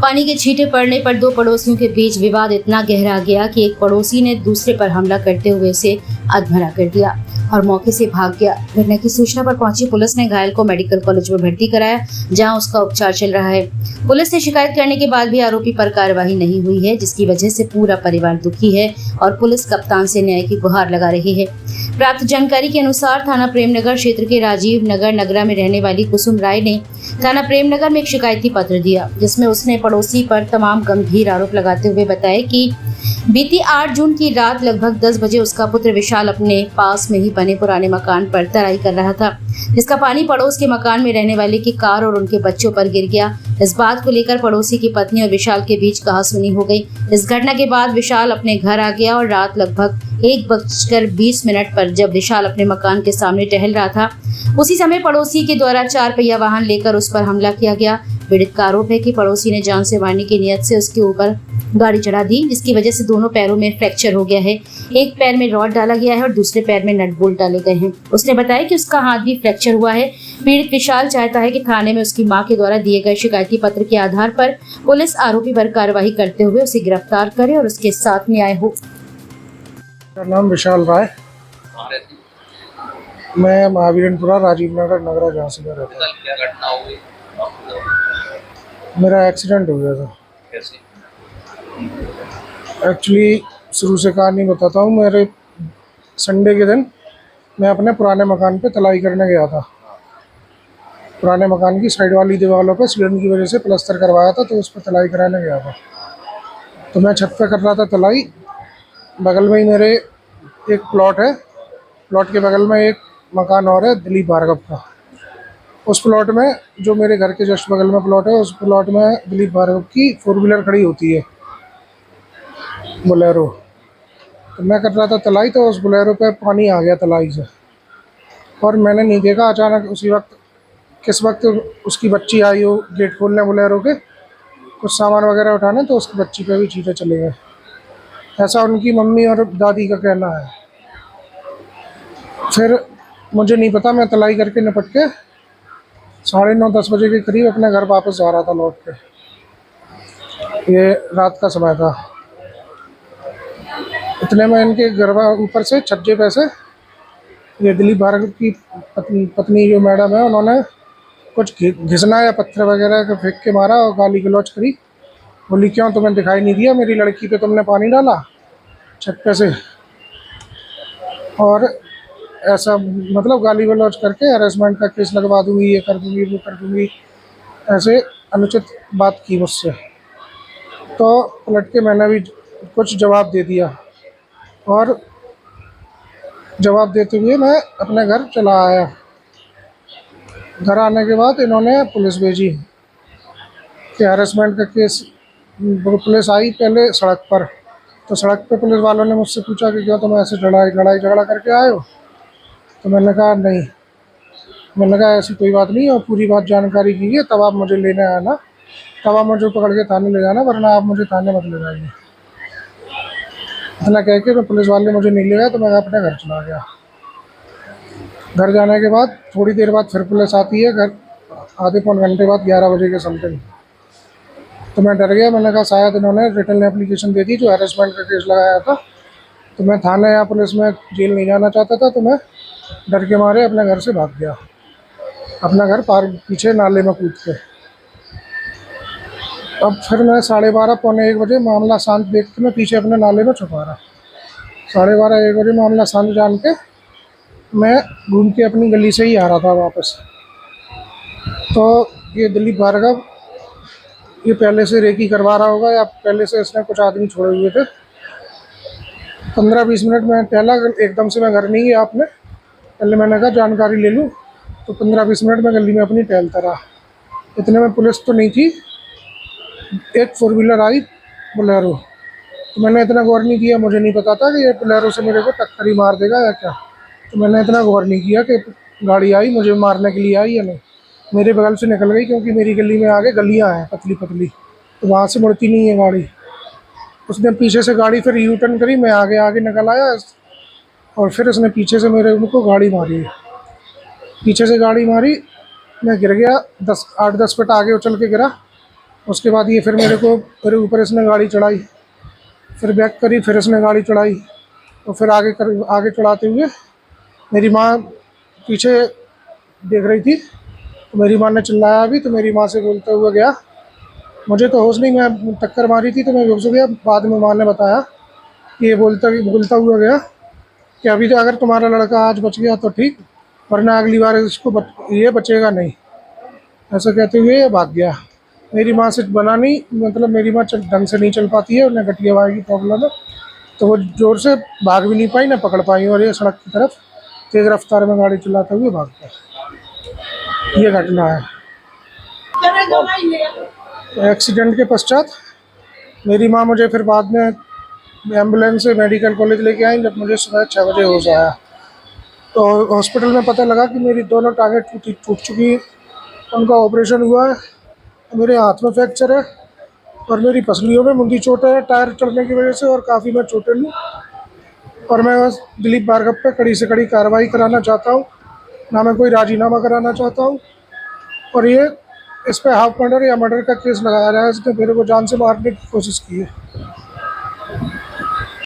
पानी के छींटे पड़ने पर दो पड़ोसियों के बीच विवाद इतना गहरा गया कि एक पड़ोसी ने दूसरे पर हमला करते हुए उसे अधमरा कर दिया और मौके से भाग गया। घटना की सूचना पर पहुंची पुलिस ने घायल को मेडिकल कॉलेज में भर्ती कराया, जहां उसका उपचार चल रहा है। पुलिस ने शिकायत करने के बाद भी आरोपी पर कार्रवाई नहीं हुई है, जिसकी वजह से पूरा परिवार दुखी है और पुलिस कप्तान से न्याय की गुहार लगा रही है। प्राप्त जानकारी के अनुसार थाना प्रेमनगर क्षेत्र के राजीव नगर नगरा में रहने वाली कुसुम राय ने थाना प्रेमनगर में एक शिकायती पत्र दिया, जिसमें उसने पड़ोसी पर तमाम गंभीर आरोप लगाते हुए बताया कि बीती 8 जून की रात लगभग 10 बजे उसका पुत्र विशाल अपने पास में ही बने पुराने मकान पर तराई कर रहा था, जिसका पानी पड़ोस के मकान में रहने वाले की कार और उनके बच्चों पर गिर गया। इस बात को लेकर पड़ोसी की पत्नी और विशाल के बीच कहासुनी हो गई। इस घटना के बाद विशाल अपने घर आ गया और रात लगभग 1:20 पर जब विशाल अपने मकान के सामने टहल रहा था, उसी समय पड़ोसी के द्वारा 4 पहिया वाहन लेकर उस पर हमला किया गया। पीड़ित का आरोप है कि पड़ोसी ने जान से मारने की नियत से उसके ऊपर गाड़ी चढ़ा दी, जिसकी वजह से दोनों पैरों में फ्रैक्चर हो गया है। एक पैर में रॉड डाला गया है और दूसरे पैर में नट बोल्ट डाले गए हैं। उसने बताया कि उसका हाथ भी फ्रैक्चर हुआ है। पीड़ित विशाल चाहता है कि थाने में उसकी मां के द्वारा दिए गए शिकायती पत्र के आधार पर पुलिस आरोपी पर कार्रवाई करते हुए उसे गिरफ्तार करे और उसके साथ न्याय हो। मेरा नाम विशाल राय, मैं महावीरनपुरा राजीव नगर नगरा जहाँ से मैं रहता हूँ। क्या घटना हुई? मेरा एक्सीडेंट हो गया था। कैसे? एक्चुअली शुरू से कहानी बताता हूँ। मेरे संडे के दिन मैं अपने पुराने मकान पे तलाई करने गया था। पुराने मकान की साइड वाली दीवारों पे सीलन की वजह से प्लास्टर करवाया था, तो उस पर तलाई कराने गया था। तो मैं छत पे कर रहा था तलाई। बगल में ही मेरे एक प्लॉट है, प्लॉट के बगल में एक मकान और है दिलीप भार्गव का। उस प्लॉट में, जो मेरे घर के जस्ट बगल में प्लॉट है, उस प्लॉट में दिलीप भार्गव की 4 व्हीलर खड़ी होती है, बोलेरो। तो मैं कर रहा था तलाई, तो उस बोलेरो पे पानी आ गया तलाई से और मैंने नहीं देखा। अचानक उसी वक्त, किस वक्त उसकी बच्ची आई हो गेट खोलने बोलेरो के, कुछ सामान वगैरह उठाने, तो उसकी बच्ची पे भी छींटे चले गए। ऐसा उनकी मम्मी और दादी का कहना है। फिर मुझे नहीं पता, मैं तलाई करके निपट के 9:30-10 बजे के करीब अपने घर वापस जा रहा था लौट के। ये रात का समय था। इतने में इनके घर ऊपर से छज्जे पे से ये दिलीप भार्गव की पत्नी जो मैडम है, उन्होंने कुछ घिसना या पत्थर वगैरह को फेंक के मारा और गाली गलौज करी। बोली, क्यों तुम्हें दिखाई नहीं दिया, मेरी लड़की पे तुमने पानी डाला छत पे से। और ऐसा मतलब गाली गलौज करके हैरेसमेंट का केस लगवा दूंगी, ये कर दूंगी, वो कर दूंगी, ऐसे अनुचित बात की मुझसे। तो पलट के मैंने भी कुछ जवाब दे दिया और जवाब देते हुए मैं अपने घर चला आया। घर आने के बाद इन्होंने पुलिस भेजी कि हैरेसमेंट का केस। पुलिस आई पहले सड़क पर, तो सड़क पे पुलिस वालों ने मुझसे पूछा कि क्या तुम ऐसे लड़ाई झगड़ा करके आए हो? तो मैंने कहा नहीं। मैंने कहा ऐसी कोई बात नहीं, और पूरी बात जानकारी कीजिए, तब आप मुझे लेने आना, तब आप मुझे पकड़ के थाने ले जाना, वरना आप मुझे थाने मत ले जाइए। इतना कह के तो पुलिस वाले मुझे नहीं ले गए, तो मैं अपने घर चला गया। घर जाने के बाद थोड़ी देर बाद फिर पुलिस आती है घर, आधे पौन घंटे बाद 11 बजे के समथिंग। तो मैं डर गया। मैंने कहा शायद इन्होंने रिटर्न एप्लीकेशन दे दी जो हैरेसमेंट का केस लगाया था। तो मैं थाने या पुलिस में जेल नहीं जाना चाहता था, तो मैं डर के मारे अपने घर से भाग गया, अपना घर पार पीछे नाले में कूद के। अब फिर मैं 12:30 पौने 1 बजे मामला शांत देख के मैं पीछे अपने नाले में छुपा रहा। 12:30-1 बजे मामला शांत जान के मैं घूम के अपनी गली से ही आ रहा था वापस। तो ये दिलीप भार्गव, ये पहले से रेकी करवा रहा होगा या पहले से इसने कुछ आदमी छोड़े हुए थे। 15-20 मिनट में टहला, एकदम से मैं घर नहीं गया। आपने पहले मैंने कहा जानकारी ले लूँ, तो 15-20 मिनट में गली में अपनी टहलता रहा। इतने में पुलिस तो नहीं थी, एक 4 व्हीलर आई बोलेरो। तो मैंने इतना गौर नहीं किया, मुझे नहीं पता था कि ये बोलेरो से मेरे को टक्कर ही मार देगा या क्या। तो मैंने इतना गौर नहीं किया कि गाड़ी आई मुझे मारने के लिए आई या नहीं। मेरे बगल से निकल गई, क्योंकि मेरी गली में आगे गलियाँ हैं पतली पतली, तो वहाँ से मुड़ती नहीं है गाड़ी। उसने पीछे से गाड़ी फिर यू टर्न करी, मैं आगे निकल आया और फिर उसने पीछे से मेरे उनको गाड़ी मारी। पीछे से गाड़ी मारी, मैं गिर गया, 8-10 फीट आगे उछल के गिरा उसके बाद ये फिर मेरे ऊपर इसने गाड़ी चढ़ाई, फिर बैक करी, फिर इसने गाड़ी चढ़ाई, तो फिर आगे चढ़ाते हुए मेरी माँ पीछे देख रही थी, तो मेरी माँ ने चिल्लाया भी, तो मेरी माँ से बोलता हुआ गया, मुझे तो होश नहीं, मैं टक्कर मारी थी तो मैं बेहोश हो गया। बाद में माँ ने बताया कि ये बोलता हुआ गया कि अभी तो अगर तुम्हारा लड़का आज बच गया तो ठीक, वरना अगली बार ये बचेगा नहीं। ऐसा कहते हुए ये भाग गया। मेरी माँ से बना नहीं, मतलब मेरी माँ ढंग से नहीं चल पाती है, उन्हें गठिया वाई की प्रॉब्लम है, तो वो ज़ोर से भाग भी नहीं पाई ना पकड़ पाई, और ये सड़क की तरफ तेज़ रफ्तार में गाड़ी चलाते हुए भाग गया। ये घटना है। एक्सीडेंट के पश्चात मेरी माँ मुझे फिर बाद में एम्बुलेंस से मेडिकल कॉलेज लेके आई। जब मुझे सुबह 6 बजे होश आया तो हॉस्पिटल में पता लगा कि मेरी दोनों टांगें टूट चुकी हैं, उनका ऑपरेशन हुआ है, मेरे हाथ में फ्रैक्चर है और मेरी पसलियों में मुंदी चोटें हैं टायर चढ़ने की वजह से, और काफ़ी मैं चोटें लूँ। और मैं बस दिलीप भार्गव पे कड़ी से कड़ी कार्रवाई कराना चाहता हूँ, ना मैं कोई राजीनामा कराना चाहता हूँ। और ये इस पे हाफ मर्डर या मर्डर का केस लगाया रहा है, इसने मेरे को जान से मारने की कोशिश की है।